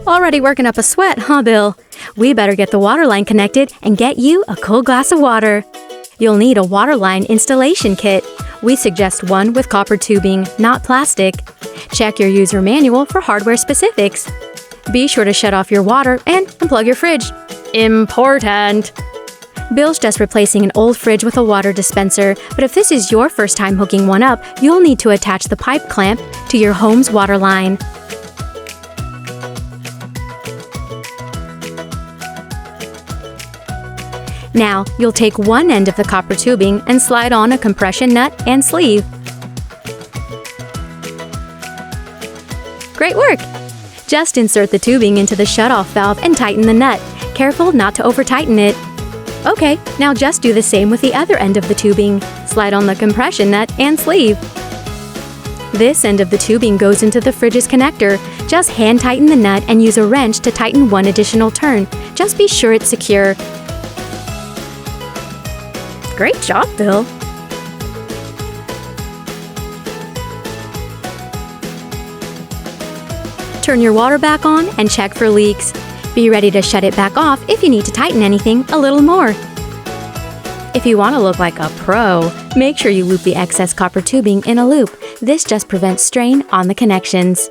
Already working up a sweat, huh, Bill? We better get the water line connected and get you a cold glass of water. You'll need a water line installation kit. We suggest one with copper tubing, not plastic. Check your user manual for hardware specifics. Be sure to shut off your water and unplug your fridge. Important! Bill's just replacing an old fridge with a water dispenser, but if this is your first time hooking one up, you'll need to attach the pipe clamp to your home's water line. Now, you'll take one end of the copper tubing and slide on a compression nut and sleeve. Great work! Just insert the tubing into the shutoff valve and tighten the nut. Careful not to over-tighten it. Okay, now just do the same with the other end of the tubing. Slide on the compression nut and sleeve. This end of the tubing goes into the fridge's connector. Just hand tighten the nut and use a wrench to tighten one additional turn. Just be sure it's secure. Great job, Bill! Turn your water back on and check for leaks. Be ready to shut it back off if you need to tighten anything a little more. If you want to look like a pro, make sure you loop the excess copper tubing in a loop. This just prevents strain on the connections.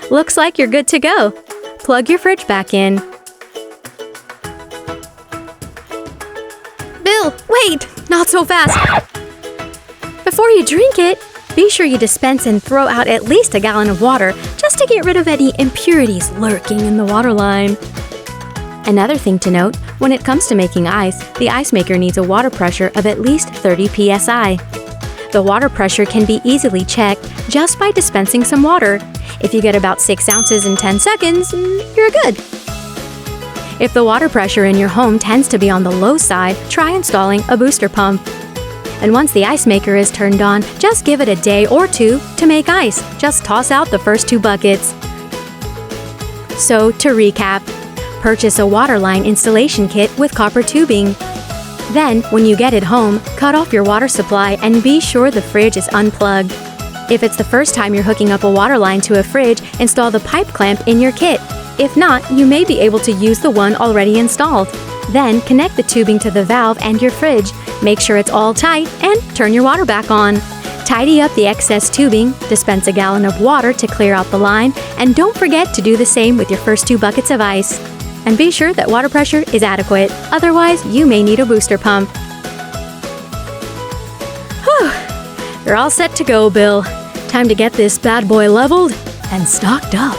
Looks like you're good to go. Plug your fridge back in. Bill, wait! Not so fast! Before you drink it, be sure you dispense and throw out at least a gallon of water just to get rid of any impurities lurking in the water line. Another thing to note, when it comes to making ice, the ice maker needs a water pressure of at least 30 psi. The water pressure can be easily checked just by dispensing some water. If you get about 6 ounces in 10 seconds, you're good. If the water pressure in your home tends to be on the low side, try installing a booster pump. And once the ice maker is turned on, just give it a day or two to make ice. Just toss out the first 2 buckets. So, to recap, purchase a water line installation kit with copper tubing. Then, when you get it home, cut off your water supply and be sure the fridge is unplugged. If it's the first time you're hooking up a water line to a fridge, install the pipe clamp in your kit. If not, you may be able to use the one already installed. Then, connect the tubing to the valve and your fridge. Make sure it's all tight and turn your water back on. Tidy up the excess tubing, dispense a gallon of water to clear out the line, and don't forget to do the same with your first 2 buckets of ice. And be sure that water pressure is adequate, otherwise you may need a booster pump. Whew! You're all set to go, Bill. Time to get this bad boy leveled and stocked up.